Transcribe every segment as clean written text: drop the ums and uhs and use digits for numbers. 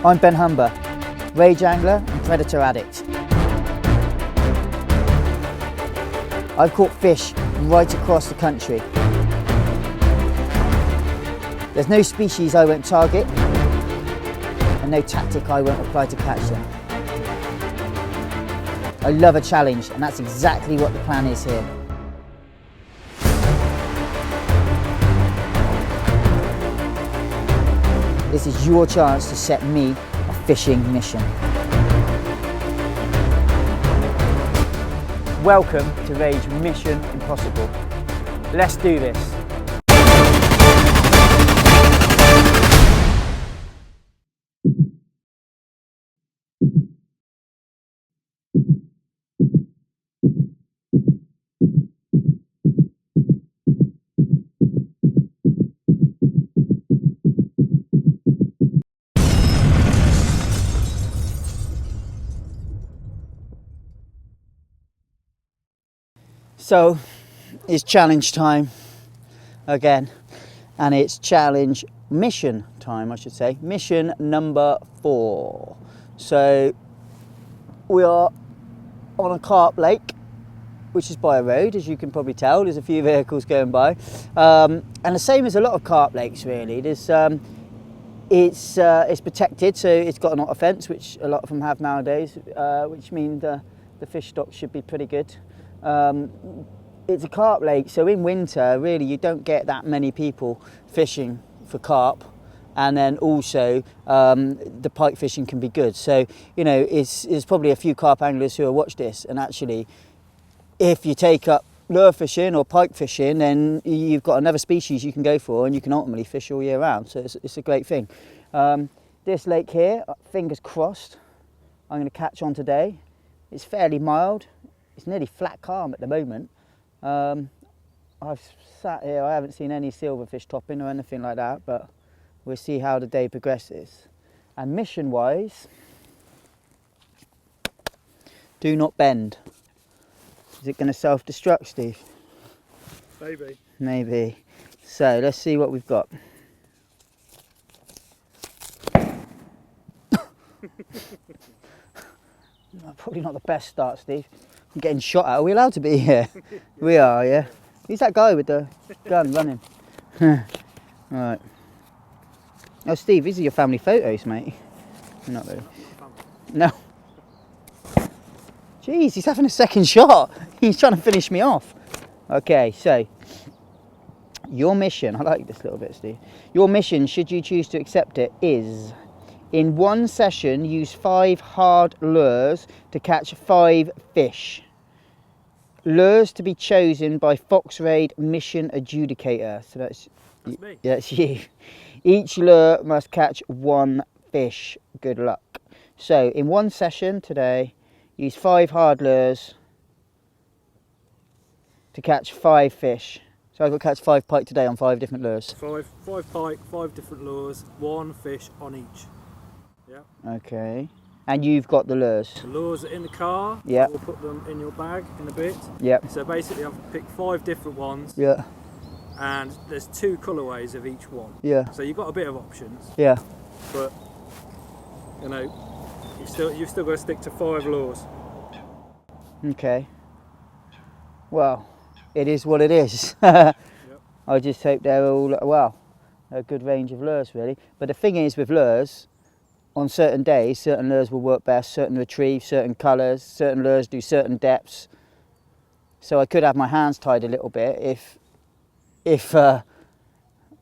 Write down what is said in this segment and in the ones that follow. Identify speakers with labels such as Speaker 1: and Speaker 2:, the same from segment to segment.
Speaker 1: I'm Ben Humber, rage angler and predator addict. I've caught fish right across the country. There's no species I won't target and no tactic I won't apply to catch them. I love a challenge, and that's exactly what the plan is here. This is your chance to set me a fishing mission. Welcome to Rage Mission Impossible. Let's do this. So it's challenge time again, and it's challenge mission time, I should say. Mission number 4. So we are on a carp lake, which is by a road, as you can probably tell. There's a few vehicles going by, and the same as a lot of carp lakes really. There's it's protected, so it's got an otter fence, which a lot of them have nowadays, which means the fish stock should be pretty good. It's a carp lake, so in winter really you don't get that many people fishing for carp, and then also the pike fishing can be good. So you know, it's probably a few carp anglers who will watch this, and actually if you take up lure fishing or pike fishing, then you've got another species you can go for, and you can ultimately fish all year round, so it's a great thing. This lake here, fingers crossed, I'm going to catch on today. It's fairly mild. It's nearly flat calm at the moment. I've sat here, I haven't seen any silverfish topping or anything like that, but we'll see how the day progresses. And mission wise, do not bend. Is it going to self-destruct, Steve?
Speaker 2: Maybe.
Speaker 1: Maybe. So let's see what we've got. Probably not the best start, Steve. I'm getting shot at. Are we allowed to be here? Yeah. We are, yeah. Who's that guy with the gun running? Right. Oh, Steve, these are your family photos, mate. Not really. No. Jeez, he's having a second shot. He's trying to finish me off. Okay, so your mission, I like this little bit, Steve. Your mission, should you choose to accept it, is in one session, use 5 hard lures to catch 5 fish. Lures to be chosen by Fox Raid Mission Adjudicator. So that's
Speaker 2: me.
Speaker 1: Yeah, that's you. Each lure must catch 1 fish. Good luck. So in one session today, use 5 hard lures to catch 5 fish. So I've got to catch 5 pike today on 5 different lures.
Speaker 2: 5 pike, 5 different lures, 1 fish on each. Yeah.
Speaker 1: Okay. And you've got the lures.
Speaker 2: The lures are in the car.
Speaker 1: Yeah.
Speaker 2: We'll put them in your bag in a bit.
Speaker 1: Yep.
Speaker 2: So basically I've picked 5 different ones.
Speaker 1: Yeah.
Speaker 2: And there's 2 colourways of each one.
Speaker 1: Yeah.
Speaker 2: So you've got a bit of options.
Speaker 1: Yeah.
Speaker 2: But you know, you've still got to stick to 5 lures.
Speaker 1: Okay. Well, it is what it is.
Speaker 2: Yep.
Speaker 1: I just hope they're all, well, a good range of lures really. But the thing is with lures, on certain days, certain lures will work best, certain retrieve, certain colours, certain lures do certain depths. So I could have my hands tied a little bit if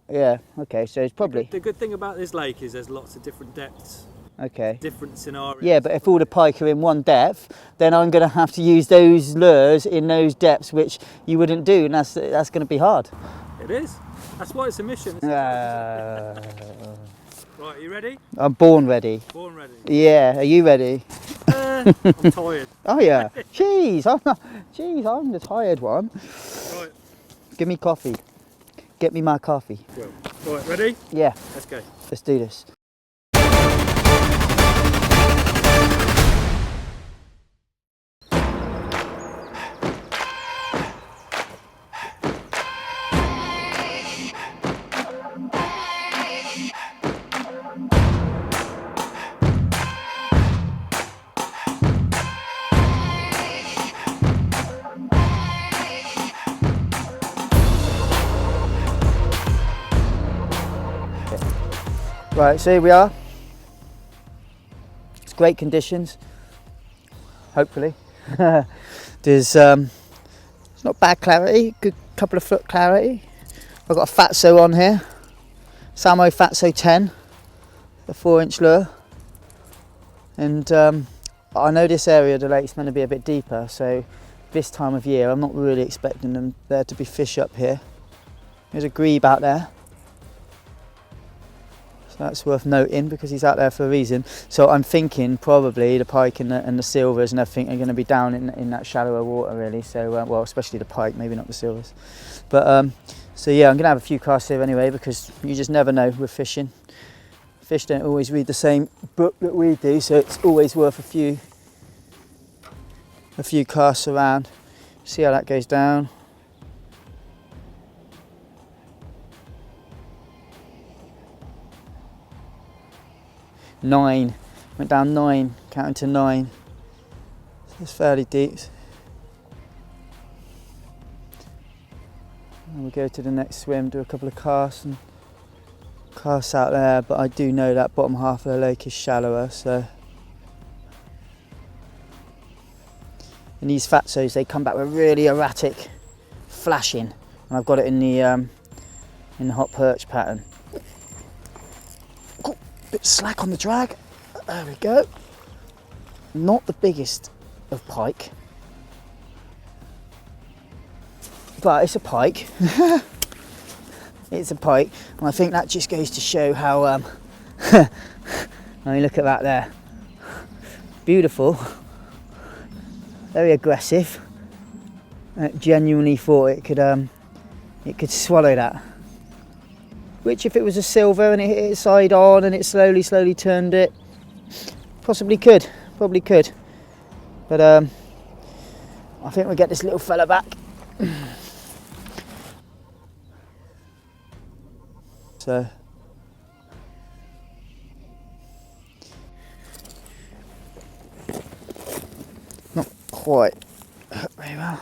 Speaker 1: yeah, okay, so it's probably...
Speaker 2: The good thing about this lake is there's lots of different depths.
Speaker 1: Okay.
Speaker 2: Different scenarios.
Speaker 1: Yeah, but if all the pike are in one depth, then I'm going to have to use those lures in those depths, which you wouldn't do, and that's going to be hard.
Speaker 2: It is. That's why it's a mission. Right, are you ready?
Speaker 1: I'm born ready.
Speaker 2: Born ready.
Speaker 1: Yeah, are you ready?
Speaker 2: I'm tired.
Speaker 1: Oh yeah. Jeez, I'm the tired one.
Speaker 2: Right.
Speaker 1: Give me coffee. Get me my coffee.
Speaker 2: Well, right, ready?
Speaker 1: Yeah.
Speaker 2: Let's go.
Speaker 1: Let's do this. Right, so here we are. It's great conditions, hopefully. There's it's not bad clarity, good couple of foot clarity. I've got a Fatso on here, Salmo Fatso 10, a 4-inch lure. And I know this area of the lake's going to be a bit deeper, so this time of year I'm not really expecting there to be fish up here. There's a grebe out there, so that's worth noting because he's out there for a reason. So I'm thinking probably the pike and the silvers and everything are going to be down in that shallower water really. So well, especially the pike, maybe not the silvers. But so yeah, I'm going to have a few casts here anyway because you just never know with fishing. Fish don't always read the same book that we do, so it's always worth a few casts around. See how that goes down. Nine, went down 9, counting to 9. So it's fairly deep. And we'll go to the next swim, do a couple of casts and casts out there, but I do know that bottom half of the lake is shallower, so. And these Fatsos, they come back with really erratic flashing, and I've got it in the hot perch pattern. Oh, bit slack on the drag. There we go. Not the biggest of pike, but it's a pike. It's a pike, and I think that just goes to show how I mean, look at that there. Beautiful, very aggressive. I genuinely thought it could swallow that. Which, if it was a silver and it hit it side on and it slowly turned it, probably could. But I think we'll get this little fella back. So not quite very well.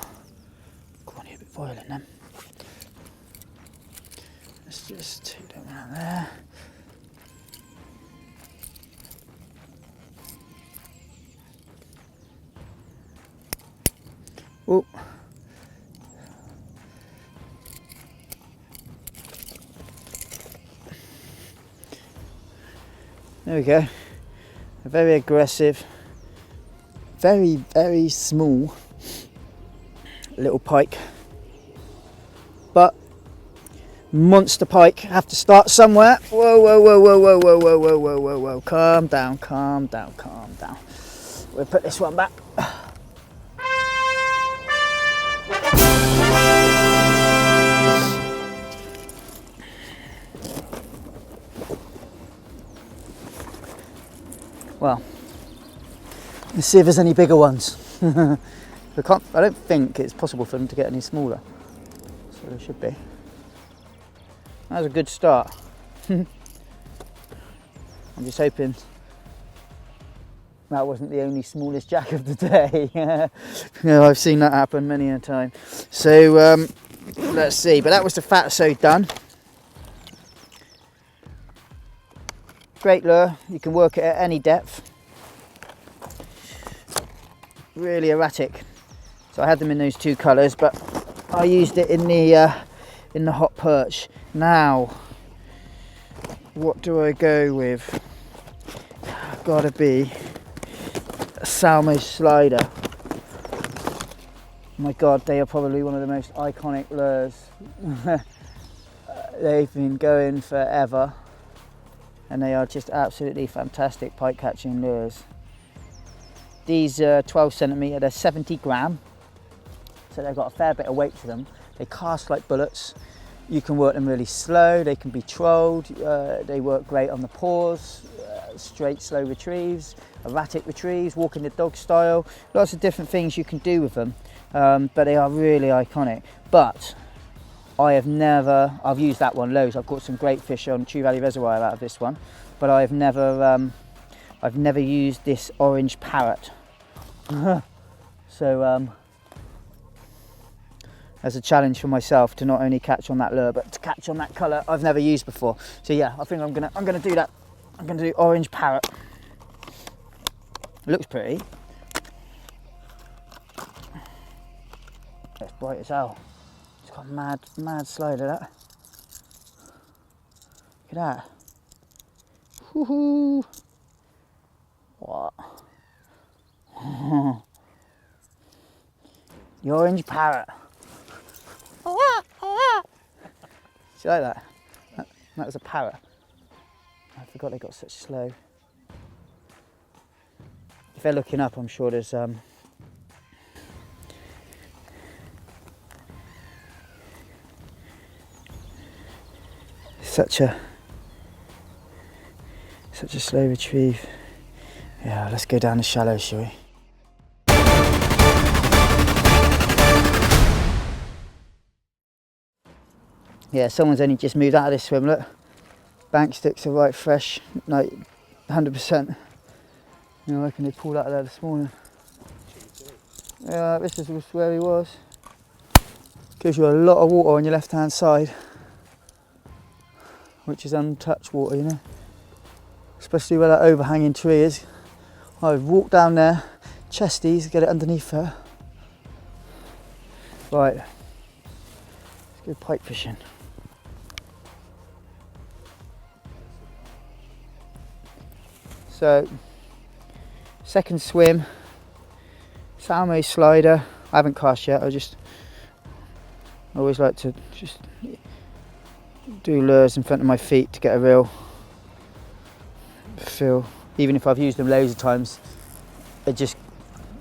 Speaker 1: Go on, a bit boiling then. Let's just take that one out there. Oh. There we go. A very aggressive, very small little pike. But monster pike have to start somewhere. Whoa. Calm down. We'll put this one back. Well, let's see if there's any bigger ones. I don't think it's possible for them to get any smaller, so there should be. That was a good start. I'm just hoping that wasn't the only smallest jack of the day. I've seen that happen many a time. So let's see, but that was the Fatso done. Great lure, you can work it at any depth. Really erratic. So I had them in those two colours, but I used it in the hot perch. Now, what do I go with? Gotta be a Salmo Slider. My God, they are probably one of the most iconic lures. They've been going forever. And they are just absolutely fantastic pike catching lures. These 12 centimetre, they're 70 gram, so they've got a fair bit of weight to them. They cast like bullets. You can work them really slow, they can be trolled, they work great on the paws, straight slow retrieves, erratic retrieves, walking the dog style, lots of different things you can do with them, but they are really iconic. But I've used that one loads. I've caught some great fish on True Valley Reservoir out of this one, but I've never used this orange parrot. So as a challenge for myself to not only catch on that lure, but to catch on that colour I've never used before. So yeah, I think I'm gonna do that I'm going to do orange parrot. It looks pretty. It's bright as hell. It's got a mad slider, that. Look at that. Woohoo! What? The orange parrot. Do you like that? That was a parrot. I forgot they got such slow. If they're looking up, I'm sure there's such a slow retrieve. Yeah, let's go down the shallow, shall we? Yeah, someone's only just moved out of this swim, look. Bank sticks are right fresh, like 100%. You know, I reckon they pulled out of there this morning. Yeah, this is where he was. Gives you a lot of water on your left hand side, which is untouched water, you know. Especially where that overhanging tree is. I would walk down there, chesties, get it underneath her. Right, let's go pike fishing. So, second swim, Salmo Slider. I haven't cast yet, I always like to just do lures in front of my feet to get a real feel. Even if I've used them loads of times, it just,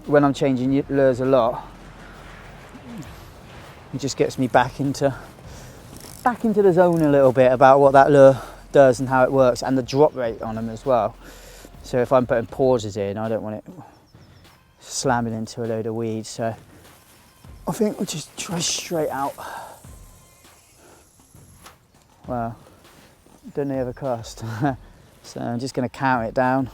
Speaker 1: when I'm changing lures a lot, it just gets me back into the zone a little bit about what that lure does and how it works, and the drop rate on them as well. So if I'm putting pauses in, I don't want it slamming into a load of weeds. So I think we'll just try straight out. Wow, don't they ever cast? So I'm just going to count it down.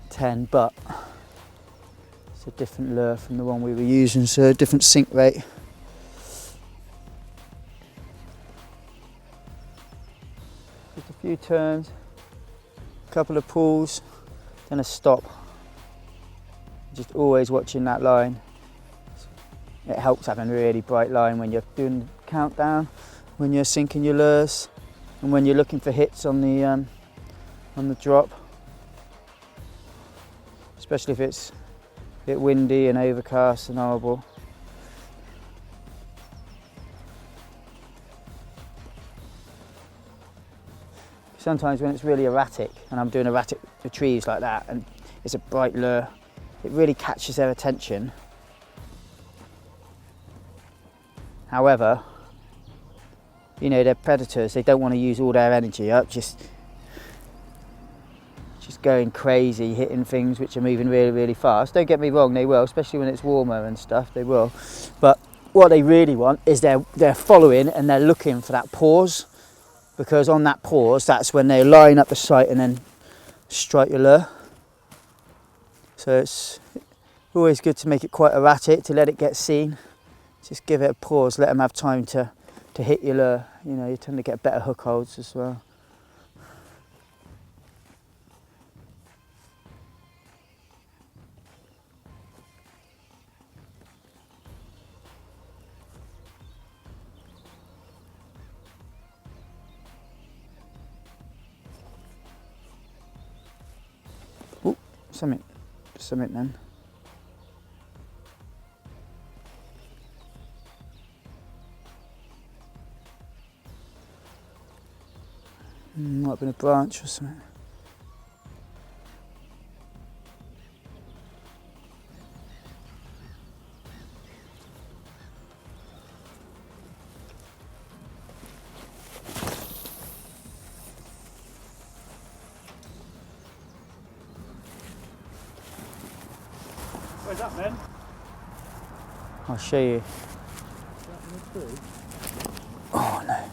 Speaker 1: Ten, but it's a different lure from the one we were using, so a different sink rate. Just a few turns, a couple of pulls, then a stop. Just always watching that line. It helps having a really bright line when you're doing the countdown, when you're sinking your lures, and when you're looking for hits on the drop. Especially if it's a bit windy and overcast and horrible. Sometimes when it's really erratic, and I'm doing erratic retrieves like that, and it's a bright lure, it really catches their attention. However, you know, they're predators, they don't want to use all their energy up, just going crazy, hitting things which are moving really, really fast. Don't get me wrong, they will, especially when it's warmer and stuff, they will. But what they really want is they're following and they're looking for that pause, because on that pause, that's when they line up the sight and then strike your lure. So it's always good to make it quite erratic, to let it get seen. Just give it a pause, let them have time to hit your lure. You know, you tend to get better hook holds as well. Something then. Might have been a branch or something.
Speaker 2: Where's that then?
Speaker 1: I'll show you. Oh no.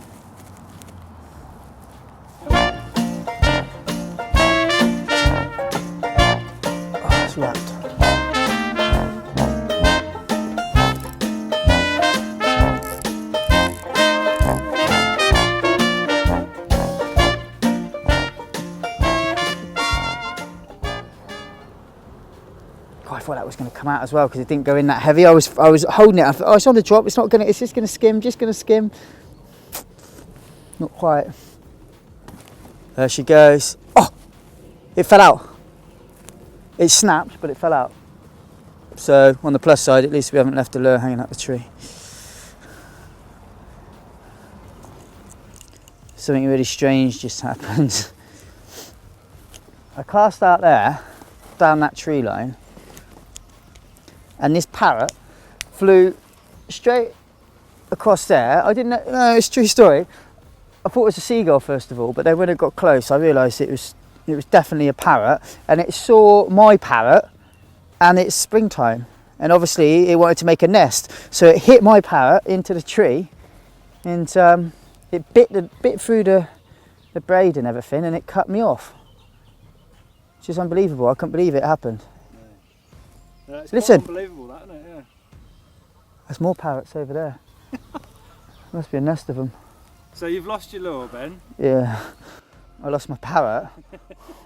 Speaker 1: thought that was going to come out as well because it didn't go in that heavy. I was holding it. I thought, oh, it's on the drop. It's just going to skim. Not quite. There she goes. Oh, it fell out. It snapped, but it fell out. So on the plus side, at least we haven't left the lure hanging out the tree. Something really strange just happened. I cast out there, down that tree line, and this parrot flew straight across there. I didn't know, no, it's a true story. I thought it was a seagull first of all, but then when it got close, I realised it was definitely a parrot, and it saw my parrot, and it's springtime, and obviously it wanted to make a nest, so it hit my parrot into the tree, and it bit through the braid and everything, and it cut me off. It's just unbelievable. I couldn't believe it happened.
Speaker 2: Yeah, it's
Speaker 1: Listen,
Speaker 2: quite unbelievable, that, isn't it? Yeah.
Speaker 1: There's more parrots over there. Must be a nest of them.
Speaker 2: So you've lost your lure, Ben.
Speaker 1: Yeah, I lost my parrot.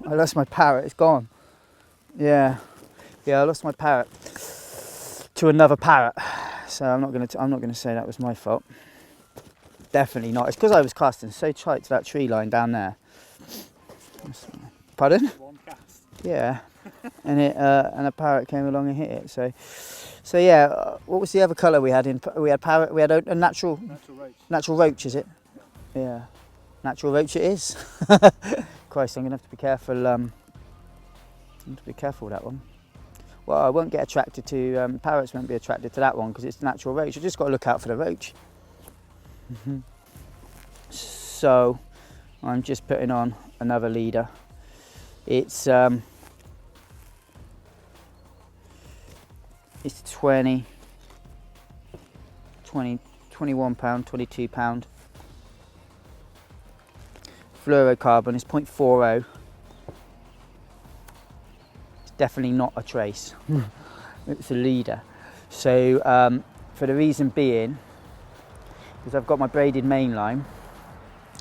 Speaker 1: I lost my parrot. It's gone. Yeah, I lost my parrot to another parrot. So I'm not gonna say that was my fault. Definitely not. It's because I was casting so tight to that tree line down there. Pardon?
Speaker 2: One cast.
Speaker 1: Yeah, and a parrot came along and hit it. So yeah. What was the other colour we had in? We had parrot. We had a natural
Speaker 2: roach.
Speaker 1: Natural roach, is it? Yeah, natural roach it is. Christ, I'm gonna have to be careful. With that one. Well, I won't get attracted to parrots. Won't be attracted to that one because it's natural roach. I just got to look out for the roach. So I'm just putting on another leader. It's 21 pound, 22 pound. Fluorocarbon is 0.40. It's definitely not a trace. It's a leader. So for the reason being, because I've got my braided main line,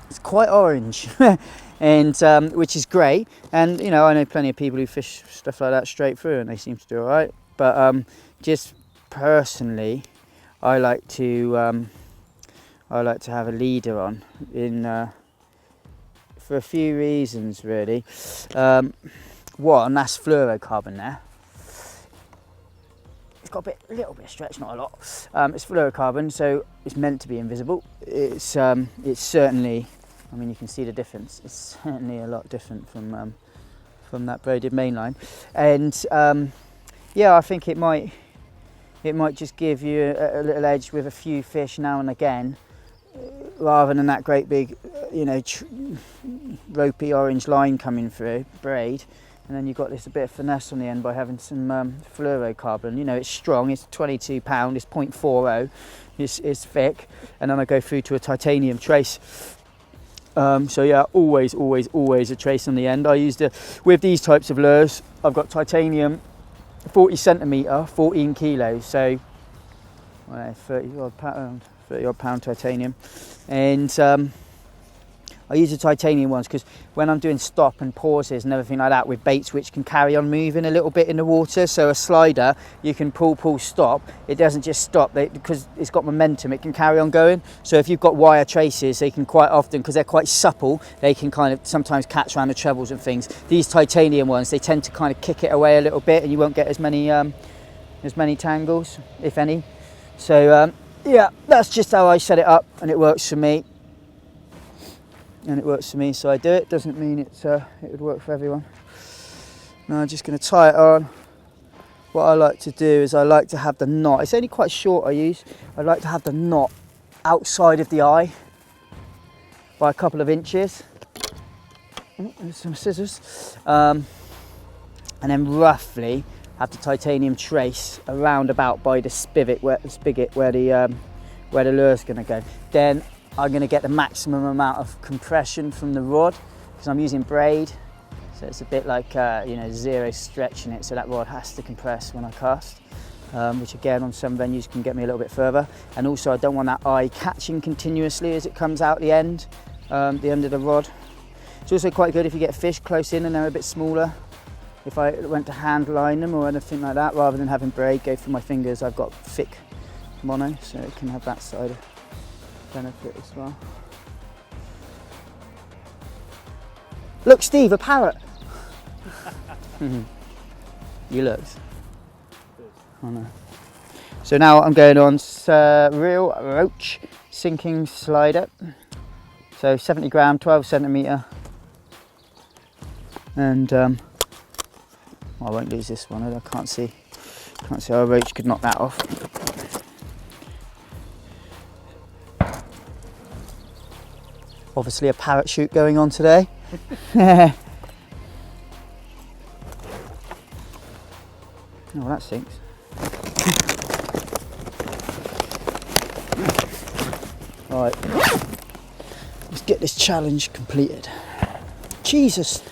Speaker 1: it's quite orange, and which is great. And you know, I know plenty of people who fish stuff like that straight through, and they seem to do all right. But just personally, I like to have a leader on for a few reasons really. One, that's fluorocarbon there. It's got a little bit of stretch, not a lot. It's fluorocarbon, so it's meant to be invisible. It's certainly, I mean, you can see the difference. It's certainly a lot different from that braided mainline, and yeah, I think it might just give you a little edge with a few fish now and again, rather than that great big, you know, ropey orange line coming through braid. And then you've got this a bit of finesse on the end by having some fluorocarbon. You know, it's strong, it's 22 pound, it's 0.40, it's thick, and then I go through to a titanium trace. So yeah, always a trace on the end. I used with these types of lures, I've got titanium 40 centimetre, 14 kilos, so 30 odd pound titanium. And I use the titanium ones because when I'm doing stop and pauses and everything like that with baits which can carry on moving a little bit in the water, so a slider, you can pull, stop. It doesn't just stop because it's got momentum, it can carry on going. So if you've got wire traces, they can quite often, because they're quite supple, they can kind of sometimes catch around the trebles and things. These titanium ones, they tend to kind of kick it away a little bit, and you won't get as many tangles, if any. So yeah, that's just how I set it up, and it works for me. So I do it. Doesn't mean it would work for everyone. Now I'm just going to tie it on. What I like to do is I like to have the knot. It's only quite short I use. I like to have the knot outside of the eye by a couple of inches. Oh, there's some scissors. And then roughly have the titanium trace around about by the spigot where the lure's going to go. Then I'm going to get the maximum amount of compression from the rod because I'm using braid, so it's a bit like zero stretch in it, so that rod has to compress when I cast, which again on some venues can get me a little bit further. And also I don't want that eye catching continuously as it comes out the end of the rod. It's also quite good if you get fish close in and they're a bit smaller. if I went to hand line them or anything like that, rather than having braid go through my fingers, I've got thick mono, so it can have that side of benefit as well. Look, Steve, a parrot. You look. Oh no. So now I'm going on real roach sinking slider. So 70 gram, 12 centimetre. And I won't lose this one. I can't see how a roach could knock that off. Obviously a parrot shoot going on today. Oh, that sinks. Right, let's get this challenge completed. Jesus.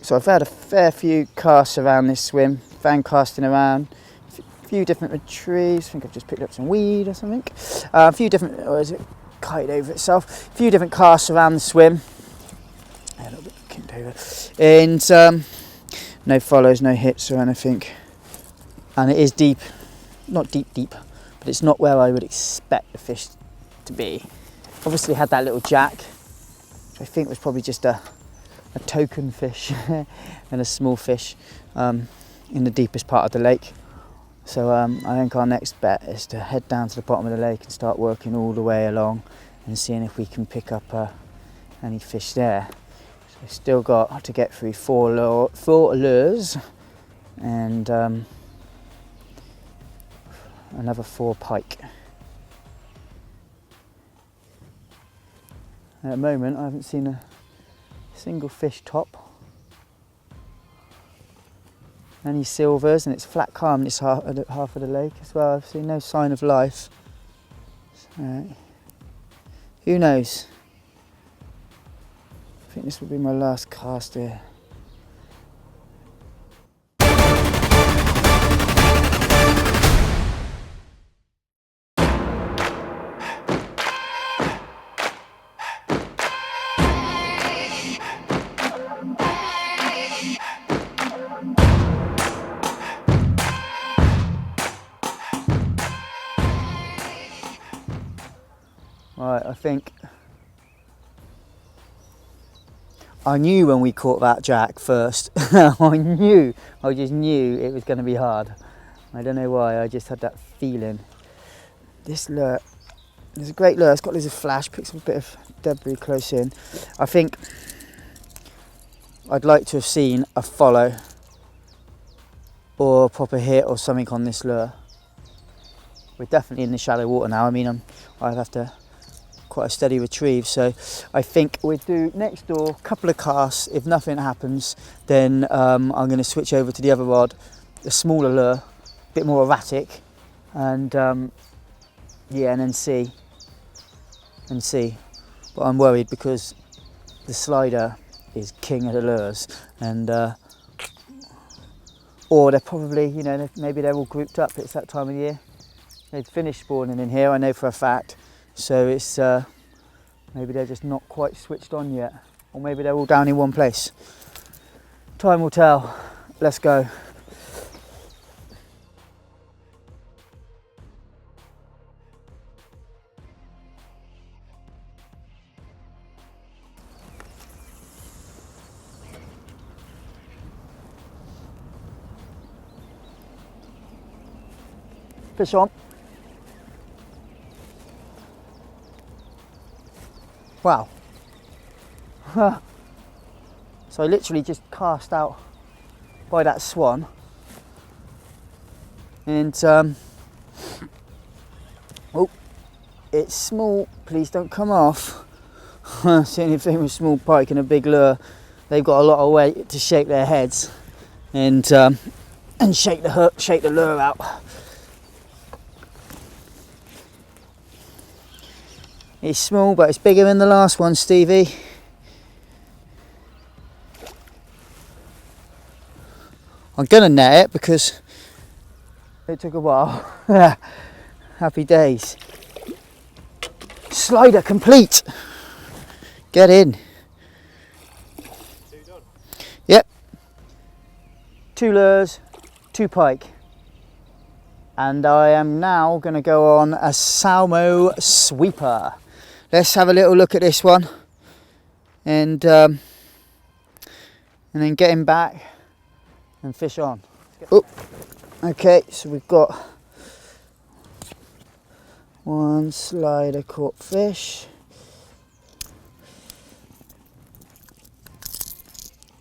Speaker 1: So I've had a fair few casts around this swim, fan casting around, a few different retrieves. I think I've just picked up some weed or something. A few different, or is it kite over itself? A few different casts around the swim. A little bit kinked over. And no follows, no hits or anything. And it is deep, not deep, but it's not where I would expect the fish to be. Obviously had that little jack, which I think was probably just a token fish and a small fish in the deepest part of the lake. So I think our next bet is to head down to the bottom of the lake and start working all the way along and seeing if we can pick up any fish there. So we've still got to get through four lures and another 4 pike. At the moment I haven't seen a single fish top. Any silvers, and it's flat calm this half of the lake as well. I've seen no sign of life. So, who knows? I think this will be my last cast here. Right, I think I knew when we caught that jack first. I just knew it was going to be hard. I don't know why, I just had that feeling. This lure, it's a great lure, it's got loads of flash, picks up a bit of debris close in. I think I'd like to have seen a follow or a proper hit or something on this lure. We're definitely in the shallow water now. I mean, I have to quite a steady retrieve, so I think we'll do next door, couple of casts. If nothing happens, then I'm going to switch over to the other rod, a smaller lure, a bit more erratic, and yeah, and then see. But I'm worried because the slider is king of the lures, and or they're probably, you know, maybe they're all grouped up. It's that time of year. They've finished spawning in here, I know for a fact. So it's maybe they're just not quite switched on yet, or maybe they're all down in one place. Time will tell. Let's go. Fish on. Wow. So I literally just cast out by that swan, and oh, it's small, please don't come off. It's the only thing with small pike and a big lure, they've got a lot of weight to shake their heads and shake the hook, shake the lure out. It's small, but it's bigger than the last one, Stevie. I'm going to net it because it took a while. Happy days. Slider complete. Get in. Yep. 2 lures, 2 pike. And I am now going to go on a Salmo sweeper. Let's have a little look at this one. And then get him back and fish on. Oh, okay, so we've got 1 slider caught fish.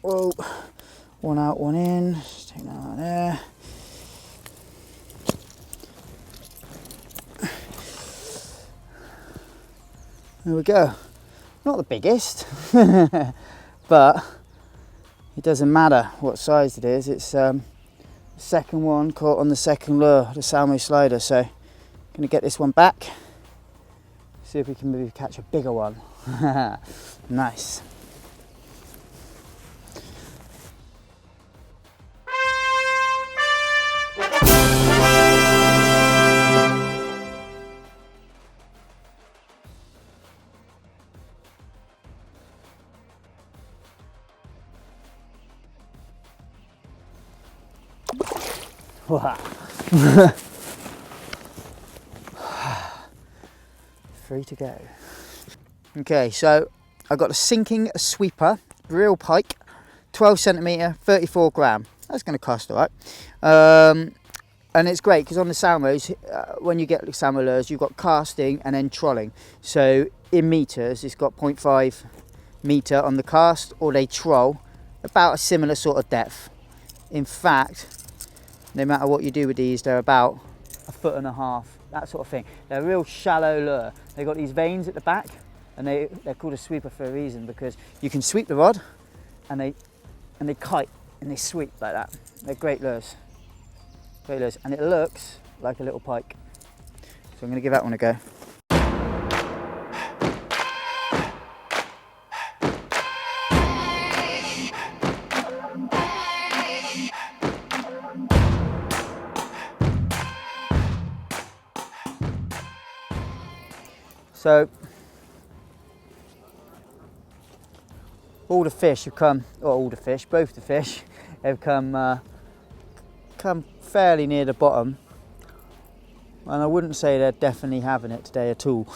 Speaker 1: Whoa, 1 out, 1 in. Let's take that out there. There we go. Not the biggest, but it doesn't matter what size it is. It's the second one caught on the second lure, the Salmo Slider. So I'm going to get this one back, see if we can maybe catch a bigger one. Nice. Free to go. Okay, so I got a sinking sweeper, real pike, 12 centimetre, 34 gram. That's going to cost all right. And it's great because on the salmos, when you get the salmo lures, you've got casting and then trolling. So in meters, it's got 0.5 metre on the cast, or they troll about a similar sort of depth. In fact, no matter what you do with these, they're about 1.5 foot, that sort of thing. They're a real shallow lure. They've got these veins at the back, and they're called a sweeper for a reason, because you can sweep the rod and they kite and they sweep like that. They're great lures. Great lures. And it looks like a little pike. So I'm going to give that one a go. So all the fish have come, or all the fish, both the fish have come fairly near the bottom, and I wouldn't say they're definitely having it today at all.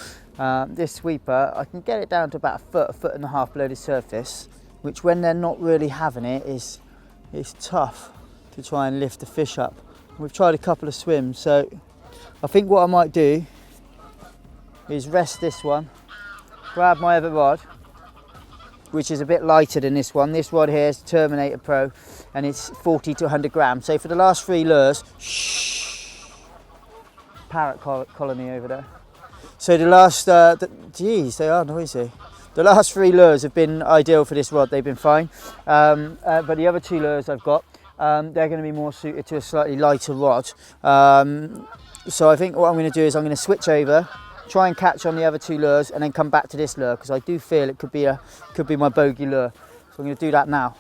Speaker 1: This sweeper, I can get it down to about 1.5 foot below the surface, which when they're not really having it is tough to try and lift the fish up. We've tried a couple of swims, so I think what I might do is rest this one, grab my other rod, which is a bit lighter than this one. This rod here is Terminator Pro, and it's 40 to 100 grams. So for the last 3 lures, parrot colony over there. So the last, geez, they are noisy. The last 3 lures have been ideal for this rod. They've been fine. But the other 2 lures I've got, they're going to be more suited to a slightly lighter rod. So I think what I'm going to do is I'm going to switch over, try and catch on the other 2 lures, and then come back to this lure, because I do feel it could be my bogey lure. So I'm going to do that now.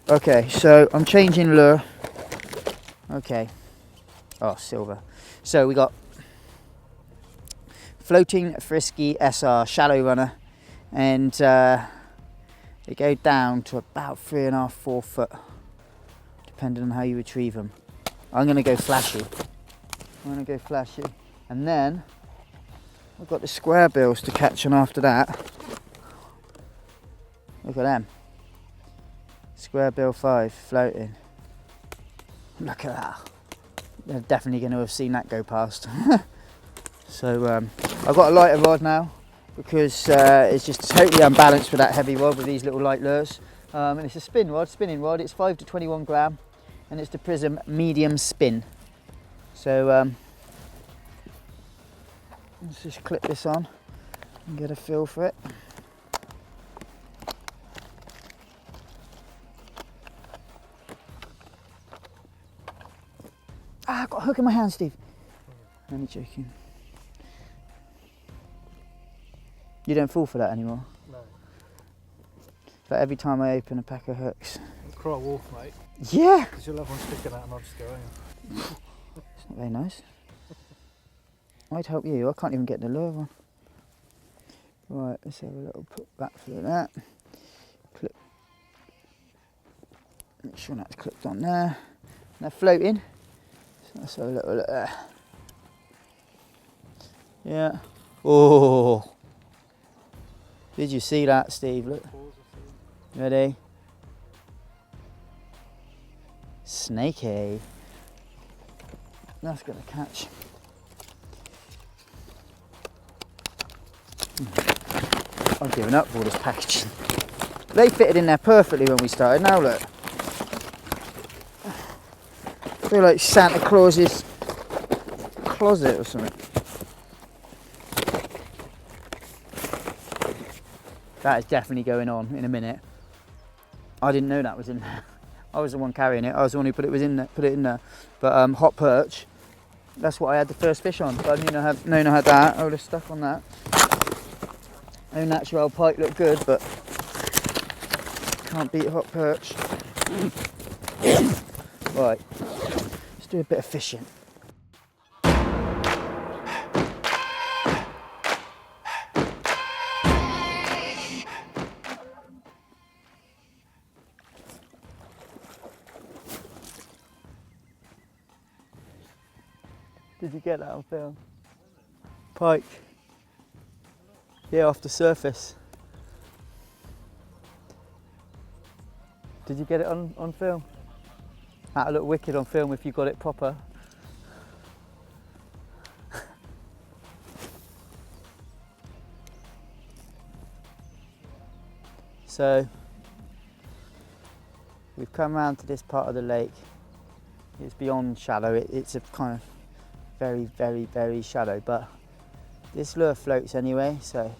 Speaker 1: Okay, so I'm changing lure. Okay. Oh, silver. So we got floating Frisky SR shallow runner, and they go down to about 3.5, 4 foot, depending on how you retrieve them. I'm going to go flashy. And then I've got the square bills to catch on after that. Look at them. Square bill 5 floating. Look at that. They're definitely going to have seen that go past. So I've got a lighter rod now, because it's just totally unbalanced with that heavy rod with these little light lures. And it's a spinning rod. It's 5 to 21 gram, and it's the Prism medium spin. So let's just clip this on and get a feel for it. Ah, I've got a hook in my hand, Steve. Only joking. You don't fall for that anymore?
Speaker 2: No.
Speaker 1: But every time I open a pack of hooks.
Speaker 2: It's crawl wolf, mate.
Speaker 1: Yeah.
Speaker 2: Because you'll have one sticking out and I'll just go in.
Speaker 1: It's not very nice. I'd help you. I can't even get the lure on. Right, let's have a little put back through that. Clip. Make sure that's clipped on there. They're floating. So let's have a little look there. Yeah. Oh. Did you see that, Steve? Look. Ready? Snaky. That's going to catch. I've given up all this packaging. They fitted in there perfectly when we started. Now look. I feel like Santa Claus's closet or something. That is definitely going on in a minute. I didn't know that was in there. I was the one carrying it. I was the one who put it in there. But hot perch. That's what I had the first fish on. So I didn't know I had that. I would have stuck on that. No natural pike looked good, but can't beat hot perch. Right, let's do a bit of fishing. Did you get that on film? Pike. Yeah, off the surface. Did you get it on film? That'll look wicked on film if you got it proper. So, we've come round to this part of the lake. It's beyond shallow. It's a kind of very, very, very shallow, but this lure floats anyway, so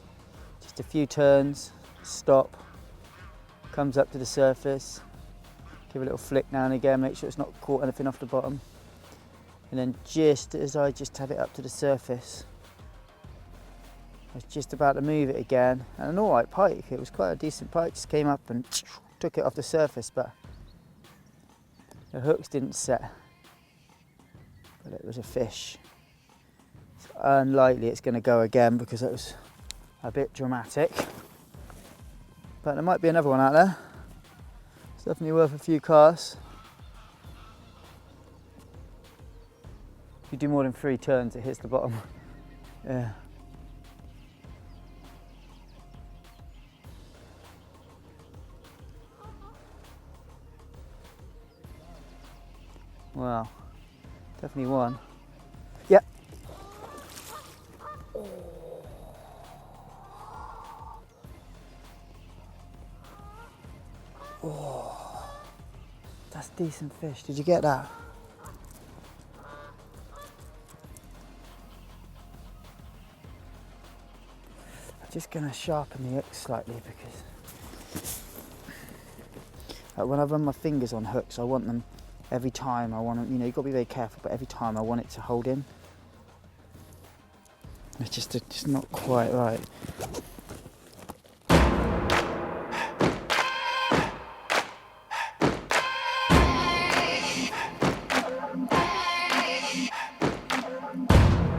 Speaker 1: just a few turns, stop, comes up to the surface, give a little flick now and again, make sure it's not caught anything off the bottom, and then just as I just have it up to the surface, I was just about to move it again, and an alright pike, it was quite a decent pike, just came up and took it off the surface, but the hooks didn't set, but it was a fish. It's unlikely it's going to go again because it was a bit dramatic, but there might be another one out there. It's definitely worth a few casts. If you do more than 3 turns, it hits the bottom. Yeah. Wow, definitely one. Yep. Oh, that's decent fish. Did you get that? I'm just going to sharpen the hook slightly because when I run my fingers on hooks, I want them every time. I want them, you know, you've got to be very careful, but every time I want it to hold in. It's just not quite right.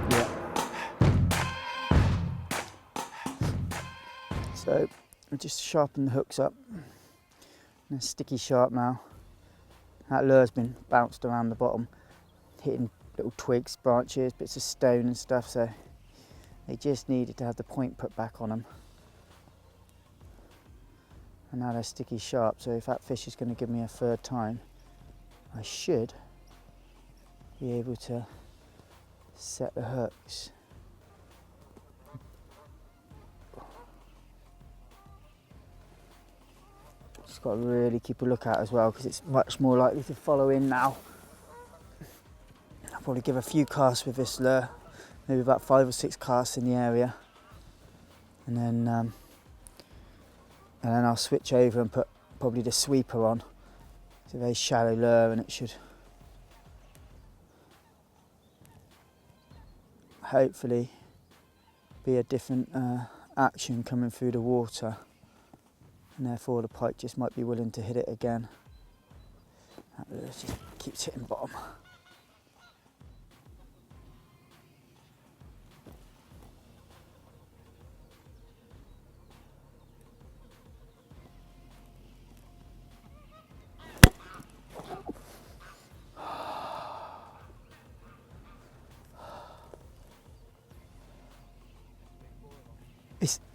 Speaker 1: Yeah. So I just sharpen the hooks up. And sticky sharp now. That lure's been bounced around the bottom, hitting little twigs, branches, bits of stone and stuff, so they just needed to have the point put back on them. And now they're sticky sharp, so if that fish is going to give me a third time, I should be able to set the hooks. Just got to really keep a lookout as well because it's much more likely to follow in now. I'll probably give a few casts with this lure, maybe about 5 or 6 casts in the area, and then I'll switch over and put probably the sweeper on. It's a very shallow lure and it should hopefully be a different action coming through the water, and therefore the pike just might be willing to hit it again. That lure just keeps hitting the bottom.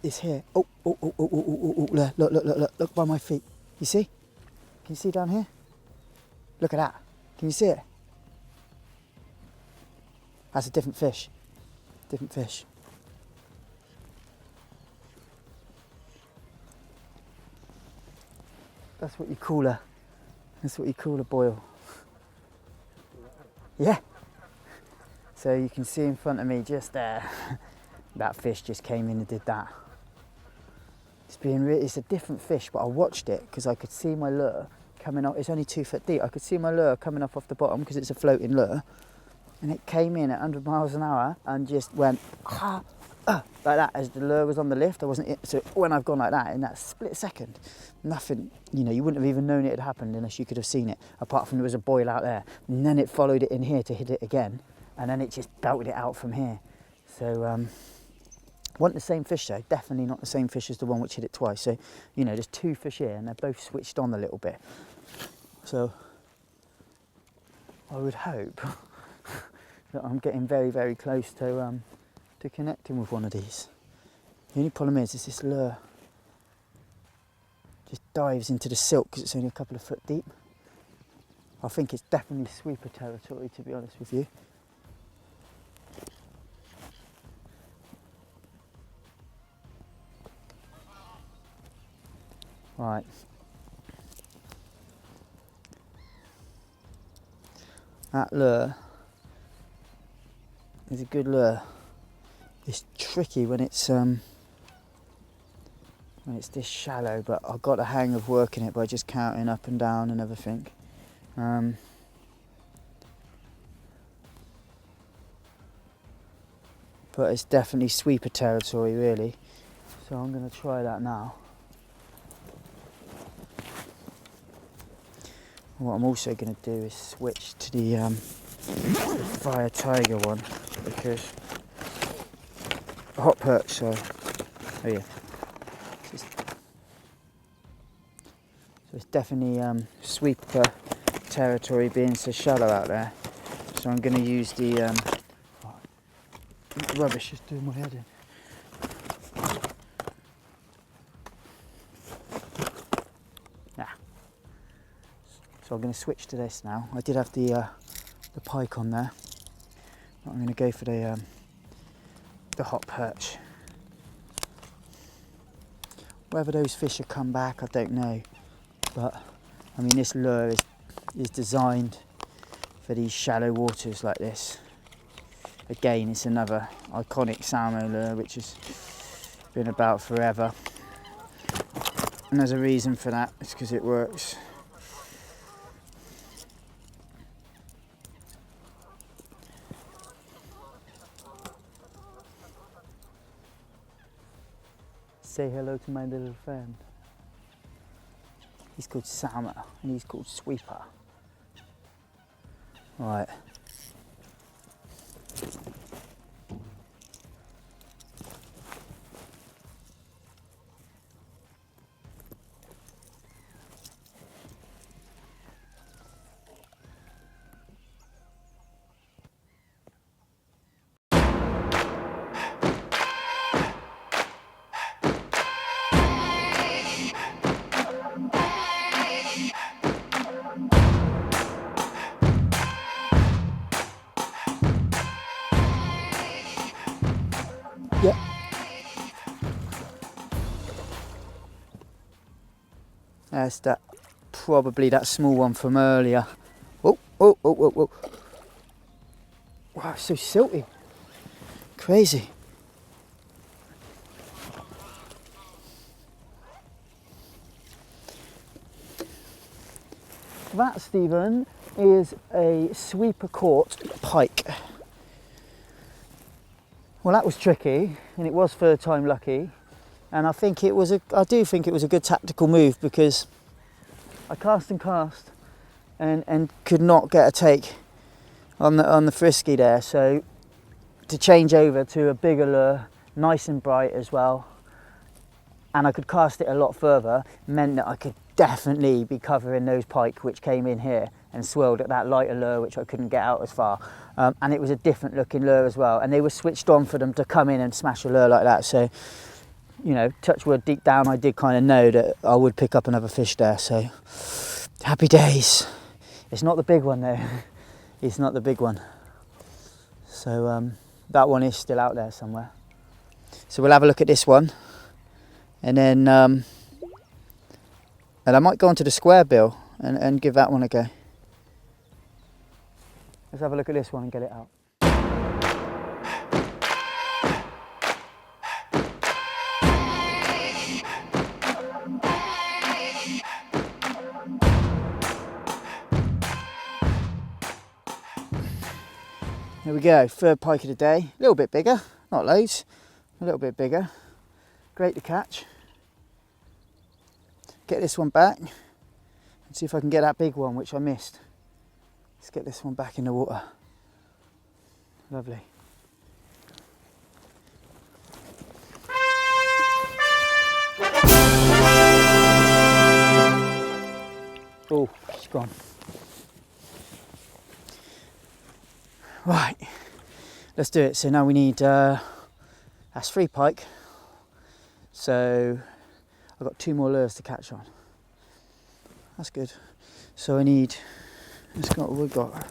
Speaker 1: It's here. Oh, look by my feet. You see? Can you see down here? Look at that. Can you see it? That's a different fish. Different fish. That's what you call a boil. Yeah. So you can see in front of me just there. That fish just came in and did that. It's a different fish, but I watched it because I could see my lure coming up. It's only 2 foot deep. I could see my lure coming up off the bottom because it's a floating lure, and it came in at 100 miles an hour and just went like that as the lure was on the lift. So when I've gone like that in that split second, nothing. You wouldn't have even known it had happened unless you could have seen it. Apart from there was a boil out there, and then it followed it in here to hit it again, and then it just belted it out from here. So. Wasn't the same fish though, definitely not the same fish as the one which hit it twice. So, there's 2 fish here and they're both switched on a little bit. So, I would hope that I'm getting very, very close to connecting with one of these. The only problem is this lure just dives into the silt because it's only a couple of foot deep. I think it's definitely sweeper territory, to be honest with you. Right. That lure is a good lure. It's tricky when it's this shallow, but I've got a hang of working it by just counting up and down and everything. But it's definitely sweeper territory, really. So I'm going to try that now. What I'm also going to do is switch to the Fire Tiger one, because the hot perch, so yeah. So it's definitely sweeper territory being so shallow out there. So I'm going to use the rubbish is doing my head in. So I'm going to switch to this now. I did have the pike on there. I'm going to go for the hot perch. Whether those fish will come back, I don't know. But I mean, this lure is designed for these shallow waters like this. Again, it's another iconic Salmo lure which has been about forever. And there's a reason for that. It's because it works. Say hello to my little friend. He's called Salmo and he's called Sweeper. Right. Yeah. There's probably that small one from earlier. Oh. Wow, it's so silty. Crazy. That, Stephen, is a sweeper caught pike. Well, that was tricky, and it was third time lucky, and I do think it was a good tactical move, because I cast and cast, and could not get a take on the Frisky there. So to change over to a bigger lure, nice and bright as well, and I could cast it a lot further, meant that I could definitely be covering those pike which came in here and swirled at that lighter lure which I couldn't get out as far. And it was a different looking lure as well, and they were switched on for them to come in and smash a lure like that. So, you know, touch wood, deep down I did kind of know that I would pick up another fish there. So happy days. It's not the big one though. It's not the big one. So that one is still out there somewhere. So we'll have a look at this one, and then and I might go onto the square bill and give that one a go. Let's have a look at this one and get it out. There we go, third pike of the day. A little bit bigger, not loads, a little bit bigger. Great to catch. Get this one back and see if I can get that big one which I missed. Let's get this one back in the water. Lovely. Oh, she's gone. Right, let's do it. So now we need, that's 3 pike. So I've got 2 more lures to catch on. That's good. So I need, let's go, what we've got.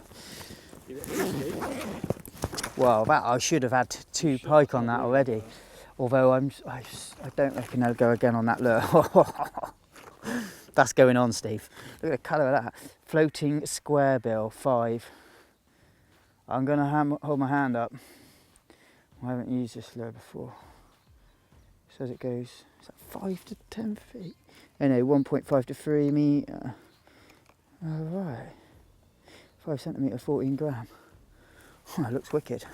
Speaker 1: Well, that I should have had 2 pike on that already. Although I don't reckon I'll go again on that lure. That's going on, Steve. Look at the colour of that. Floating square bill, 5. I'm going to hold my hand up. I haven't used this lure before. It says it goes, is that 5 to 10 feet? Oh no, 1.5 to 3 metre. Alright. 5 centimetre, 14 gram. Oh, it looks wicked.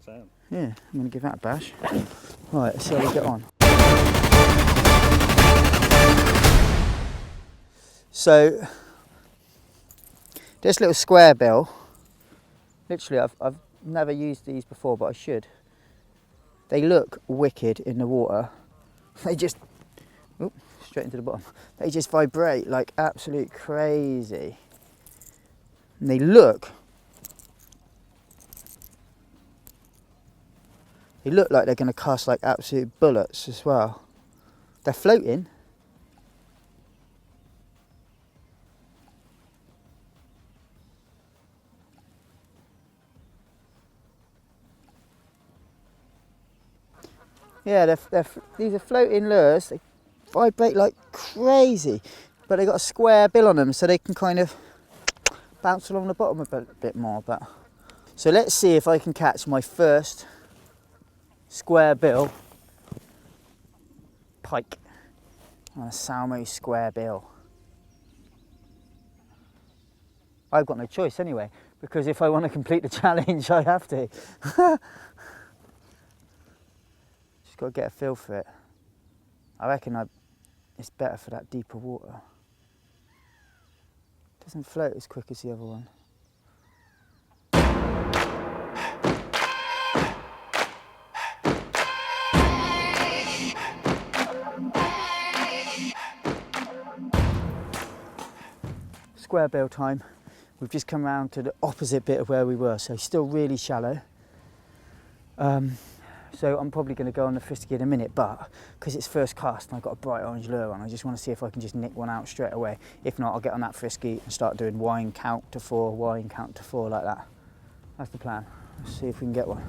Speaker 2: Sound.
Speaker 1: Yeah, I'm going to give that a bash. Right, let's see how we get on. So, this little square bill, literally I've never used these before, but I should. They look wicked in the water. They just, oop, straight into the bottom. They just vibrate like absolute crazy. And they look like they're going to cast like absolute bullets as well. They're floating. Yeah, these are floating lures. They vibrate like crazy, but they got a square bill on them, so they can kind of bounce along the bottom a bit more. But so let's see if I can catch my first square bill pike on a Salmo square bill. I've got no choice anyway, because if I want to complete the challenge, I have to. Just got to get a feel for it. I reckon it's better for that deeper water. It doesn't float as quick as the other one. Square bill time. We've just come around to the opposite bit of where we were, so still really shallow. So I'm probably going to go on the Frisky in a minute, but because it's first cast and I've got a bright orange lure on, I just want to see if I can just nick one out straight away. If not, I'll get on that Frisky and start doing wind count to 4, wind count to 4 like that. That's the plan. Let's see if we can get one.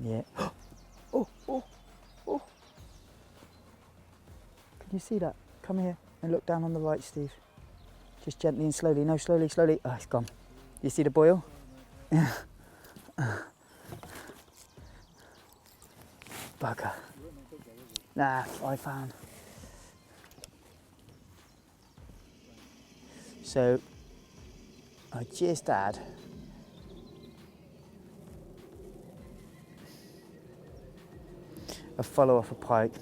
Speaker 1: Yeah. Oh, oh, oh. Can you see that? Come here and look down on the right, Steve. Just gently and slowly. No, slowly, slowly. Oh, it's gone. You see the boil? bugger. Nah, I found. So I just had a follow off a pike.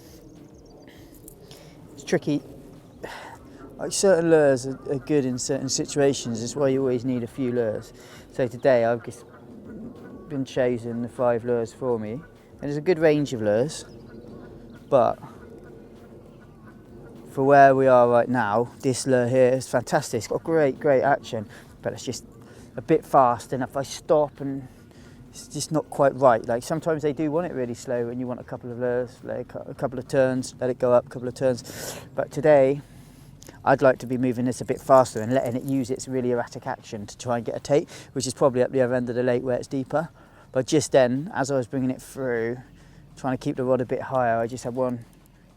Speaker 1: It's tricky. Like certain lures are good in certain situations. That's why you always need a few lures. So today I've just been chosen the 5 lures for me, and there's a good range of lures, but for where we are right now, this lure here is fantastic. It's got great action, but it's just a bit fast, and if I stop and it's just not quite right. Like sometimes they do want it really slow and you want a couple of lures, like a couple of turns, let it go up a couple of turns. But today I'd like to be moving this a bit faster and letting it use its really erratic action to try and get a take, which is probably up the other end of the lake where it's deeper. But just then, as I was bringing it through, trying to keep the rod a bit higher, I just had one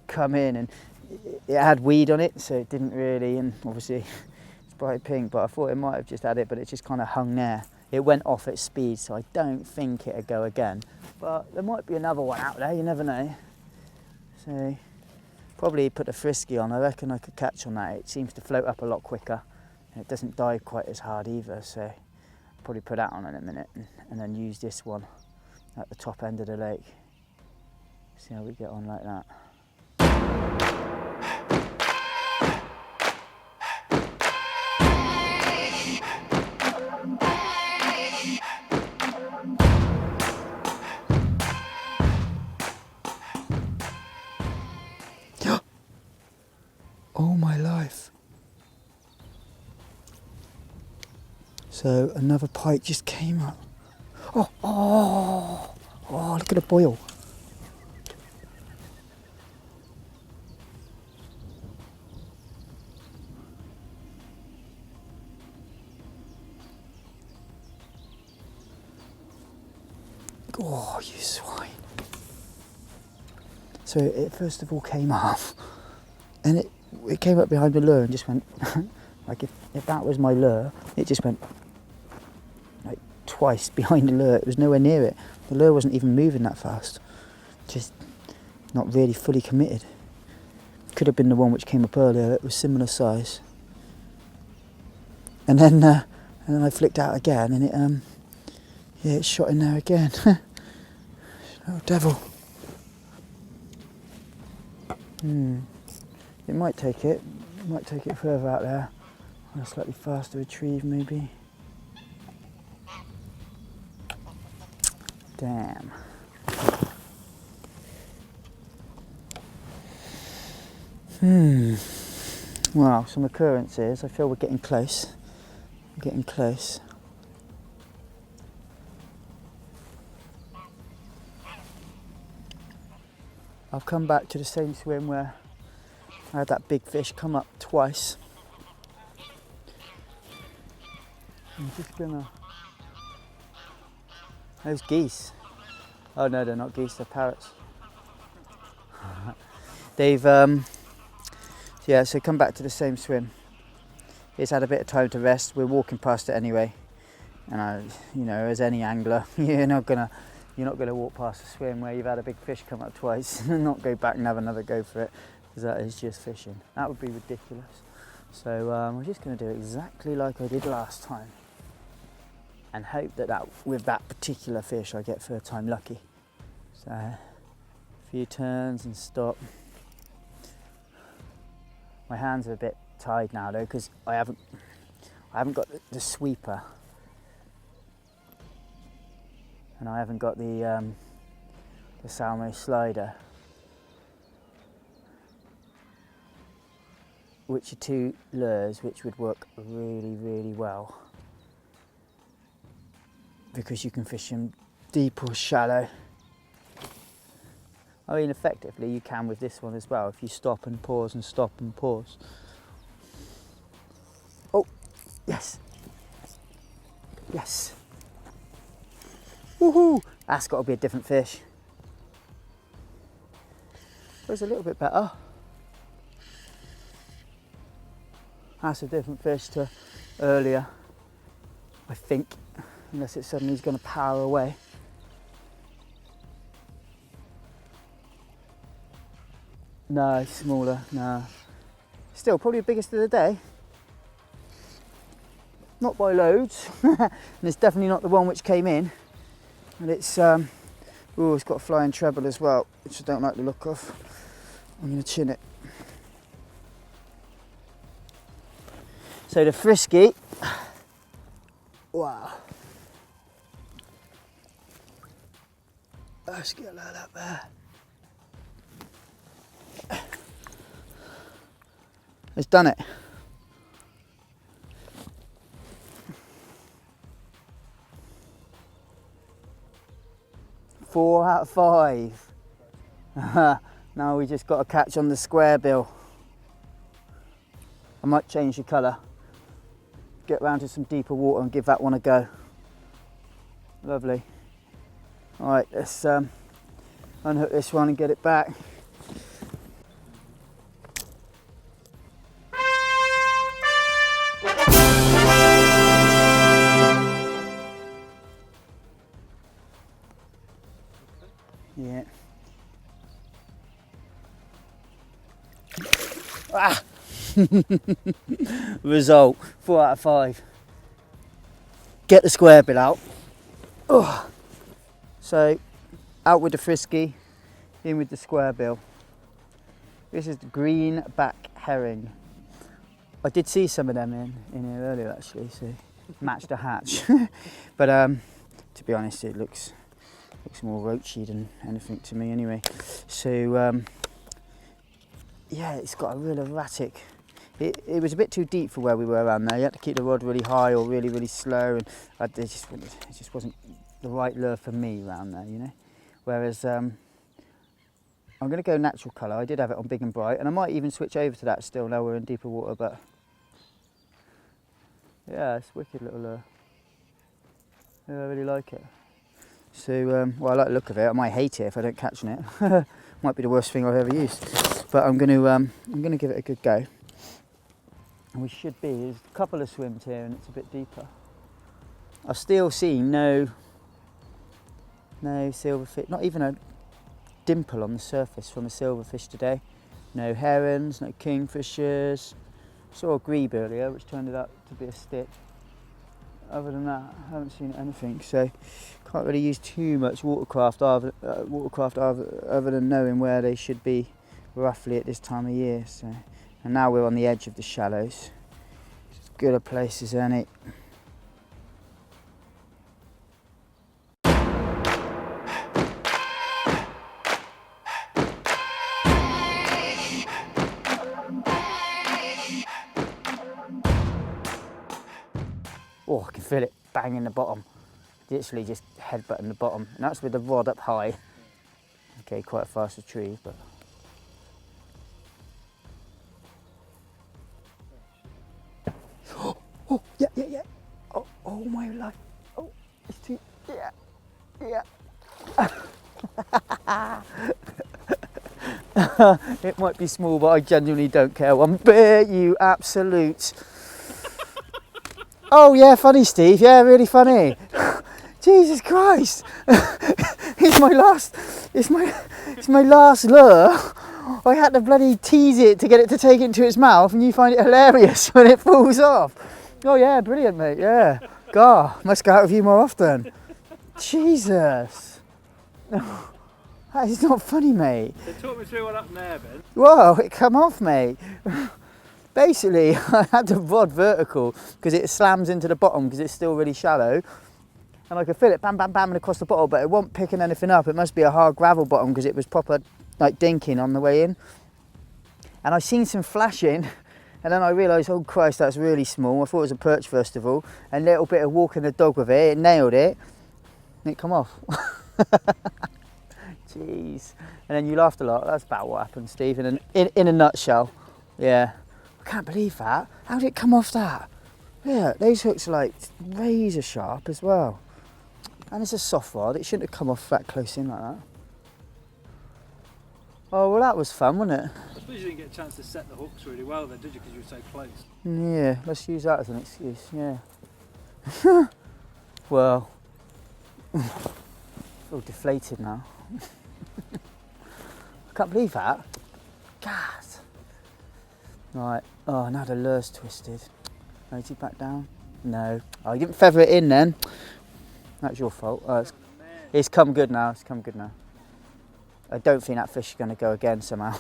Speaker 1: come in, and it had weed on it, so it didn't really, and obviously it's bright pink, but I thought it might have just had it, but it just kind of hung there. It went off its speed, so I don't think it'll go again. But there might be another one out there, you never know. So probably put a Frisky on. I reckon I could catch on that. It seems to float up a lot quicker, and it doesn't dive quite as hard either, so I'll probably put that on in a minute, and then use this one at the top end of the lake. See how we get on like that. Oh my life. So another pike just came up. Oh, look at the boil. Oh, you swine. So it first of all came off, and it came up behind the lure and just went, like if that was my lure, it just went like twice behind the lure. It was nowhere near it. The lure wasn't even moving that fast. Just not really fully committed. Could have been the one which came up earlier. It was similar size. And then I flicked out again, and it shot in there again. Oh devil. It might take it. It might take it further out there. On a slightly faster retrieve, maybe. Damn. Well, some occurrences. I feel we're getting close. We're getting close. I've come back to the same swim where I had that big fish come up twice. I'm just gonna... Those geese. Oh no, they're not geese, they're parrots. They've, yeah, so come back to the same swim. It's had a bit of time to rest. We're walking past it anyway. And as any angler, you're not gonna walk past a swim where you've had a big fish come up twice and not go back and have another go for it, because that is just fishing. That would be ridiculous. So we're just going to do exactly like I did last time, and hope that with that particular fish I get third time lucky. So a few turns and stop. My hands are a bit tied now though, because I haven't got the sweeper. And I haven't got the Salmo Slider, which are 2 lures which would work really well, because you can fish them deep or shallow. I mean, effectively you can with this one as well, if you stop and pause and stop and pause. Oh, yes. Yes. Woohoo! That's got to be a different fish. It was a little bit better. That's a different fish to earlier, I think, unless it suddenly is going to power away. No, smaller, no. Still, probably the biggest of the day. Not by loads. And it's definitely not the one which came in. And it's, oh, it's got a flying treble as well, which I don't like the look of. I'm going to chin it. So the Frisky. Wow. Let's get that up there. It's done it. Four out of 5. Now we just got a catch on the square bill. I might change the colour. Get round to some deeper water and give that one a go. Lovely. Alright, let's unhook this one and get it back. Yeah. Ah! Result, 4 out of 5. Get the square bill out. Oh. So, out with the Frisky, in with the square bill. This is the green back herring. I did see some of them in here earlier actually, so matched the hatch. But to be honest, it looks more roachy than anything to me anyway. So yeah, it's got a real erratic. It was a bit too deep for where we were around there. You had to keep the rod really high or really, really slow, and it just wasn't the right lure for me around there, you know. Whereas I'm going to go natural colour. I did have it on big and bright, and I might even switch over to that still now we're in deeper water. But yeah, it's a wicked little lure. Yeah, I really like it. So well, I like the look of it. I might hate it if I don't catch it. Might be the worst thing I've ever used. But I'm going to give it a good go. And we should be. There's a couple of swims here, and it's a bit deeper. I've still seen no silverfish, not even a dimple on the surface from a silverfish today. No herons, no kingfishers. Saw a grebe earlier, which turned out to be a stick. Other than that, I haven't seen anything. So can't really use too much watercraft other than knowing where they should be roughly at this time of year. So, and now we're on the edge of the shallows. It's as good a place as any. Oh, I can feel it banging the bottom. Literally just headbutting the bottom, and that's with the rod up high. Okay, quite a fast retrieve, but oh yeah. Oh my life. Oh, it's too yeah. It might be small, but I genuinely don't care one bit. You absolute. Oh yeah, funny Steve. Yeah, really funny. Jesus Christ! It's my last lure. I had to bloody tease it to get it to take it into its mouth, and you find it hilarious when it falls off. Oh yeah, brilliant, mate. Yeah. God, must go out with you more often. Jesus. That is not funny, mate.
Speaker 2: So talk me through what happened there, Ben.
Speaker 1: Whoa, it come off, mate. Basically, I had the rod vertical because it slams into the bottom because it's still really shallow. And I could feel it bam, bam, bam across the bottom, but it wasn't picking anything up. It must be a hard gravel bottom because it was proper like dinking on the way in. And I seen some flashing, and then I realised, oh Christ, that's really small. I thought it was a perch first of all. A little bit of walking the dog with it nailed it, and it come off. Jeez. And then you laughed a lot. That's about what happened, Steve, in a nutshell. Yeah. I can't believe that. How did it come off that? Yeah, those hooks are like razor sharp as well. And it's a soft rod, it shouldn't have come off that close in like that. Oh, well that was fun, wasn't it?
Speaker 2: I suppose you didn't get a chance to set the hooks really well then, did you, because you were so close?
Speaker 1: Yeah, let's use that as an excuse, yeah. Well, all deflated now. I can't believe that. gas. Right, oh, now the lure's twisted. Oh, is he back down? No. Oh, you didn't feather it in then. That's your fault. Oh, it's come good now, it's come good now. I don't think that fish is going to go again somehow.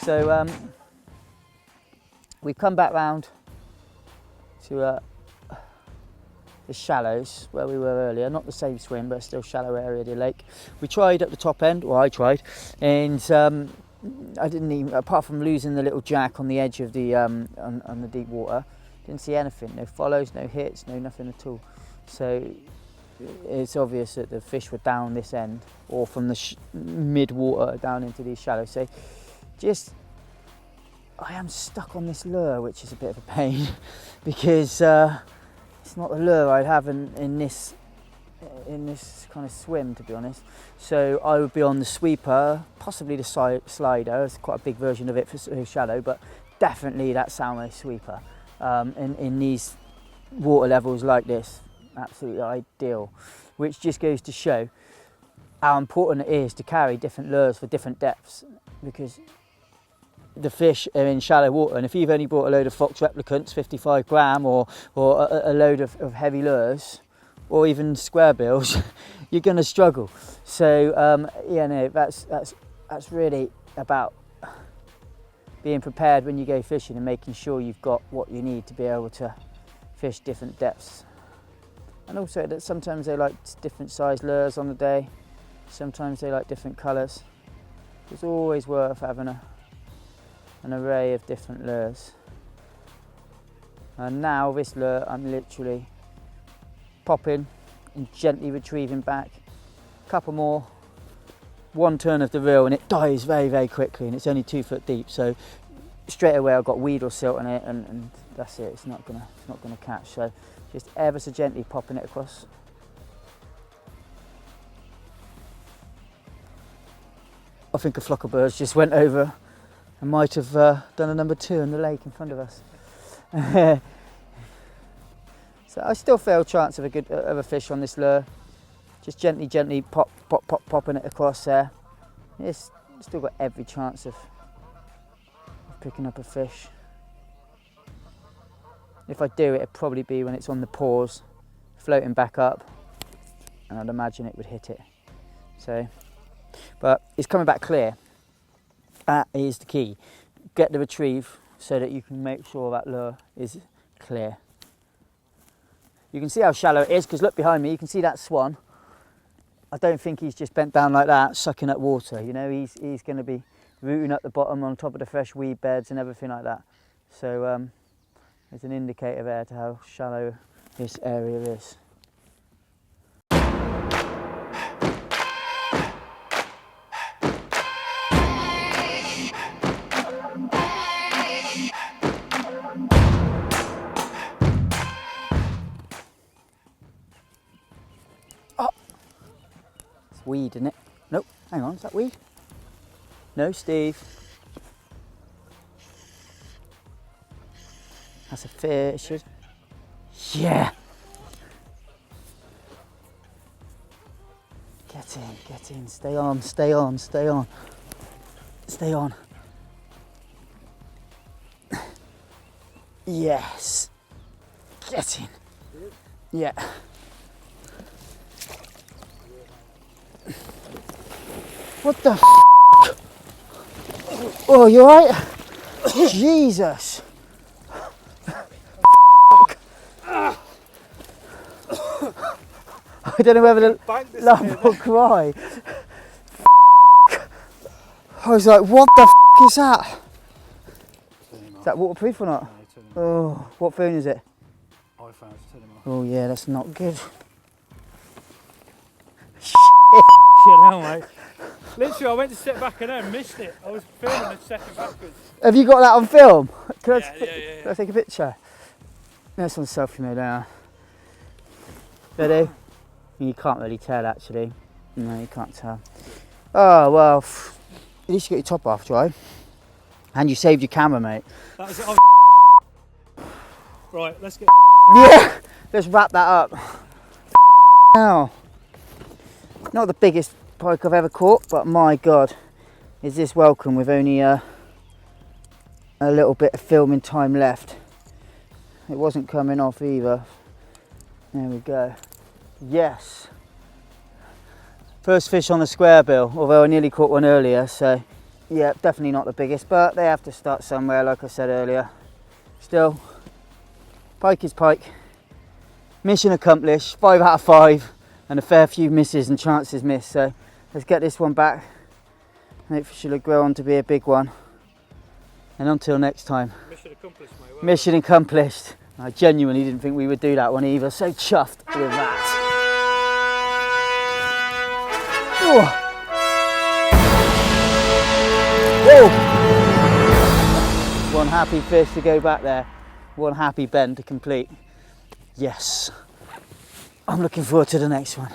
Speaker 1: So we've come back round to the shallows where we were earlier, not the same swim but still shallow area of the lake. We tried at the top end, well I tried, and I didn't even, apart from losing the little jack on the edge of the on the deep water, didn't see anything, no follows, no hits, no nothing at all. So it's obvious that the fish were down this end or from the mid water down into these shallows. So just, I am stuck on this lure, which is a bit of a pain because it's not the lure I'd have in this kind of swim, to be honest. So I would be on the sweeper, possibly the slider. It's quite a big version of it for so shallow, but definitely that Salmo sweeper. In these water levels like this, absolutely ideal. Which just goes to show how important it is to carry different lures for different depths, because the fish are in shallow water, and if you've only brought a load of Fox replicants, 55 gram, or a load of heavy lures, or even square bills, you're going to struggle. So yeah, no, that's really about being prepared when you go fishing and making sure you've got what you need to be able to fish different depths. And also that sometimes they like different size lures on the day, sometimes they like different colours. It's always worth having an array of different lures. And now this lure I'm literally popping and gently retrieving back. A couple more, one turn of the reel and it dies very, very quickly, and it's only 2 foot deep, so straight away I've got weed or silt on it, and that's it, it's not gonna catch. So just ever so gently popping it across. I think a flock of birds just went over and might have done a number 2 in the lake in front of us. So I still feel a chance of a fish on this lure. Just gently popping it across there. It's still got every chance of picking up a fish. If I do, it'd probably be when it's on the paws, floating back up, and I'd imagine it would hit it. So, but it's coming back clear. That is the key. Get the retrieve so that you can make sure that lure is clear. You can see how shallow it is, because look behind me, you can see that swan. I don't think he's just bent down like that, sucking up water. You know, he's going to be rooting up the bottom on top of the fresh weed beds and everything like that. So there's an indicator there to how shallow this area is. Weed, isn't it? Nope, hang on, is that weed? No, Steve. That's a fish. Yeah! Get in, stay on. Stay on. Yes! Get in. Yeah. What the f***? Oh, you alright? Jesus! I don't know whether to laugh or cry. I was like, what the f*** is that? Is that waterproof or not? Oh, what phone is it?
Speaker 2: iPhone, turn him off.
Speaker 1: Oh yeah, that's not good.
Speaker 2: You know, mate. Literally, I went to step back and then missed it. I was filming a second backwards.
Speaker 1: Have you got that on film? Can
Speaker 2: Yeah.
Speaker 1: I take a picture? That's on selfie mode now. Ready? You can't really tell actually. No, you can't tell. Oh well, at least you got your top half dry. And you saved your camera, mate.
Speaker 2: That was it. Right, let's get.
Speaker 1: Yeah, let's wrap that up. Now, not the biggest pike I've ever caught, but my God, is this welcome with only a little bit of filming time left. It wasn't coming off either. There we go. Yes. First fish on the square bill, although I nearly caught one earlier, so yeah, definitely not the biggest, but they have to start somewhere, like I said earlier. Still, pike is pike. Mission accomplished, 5 out of 5, and a fair few misses and chances missed, so let's get this one back. Hopefully it'll grow on to be a big one. And until next time.
Speaker 2: Mission accomplished, mate. Well
Speaker 1: Mission accomplished. I genuinely didn't think we would do that one either, so chuffed with that. Oh. Whoa. One happy fish to go back there. One happy bend to complete. Yes. I'm looking forward to the next one.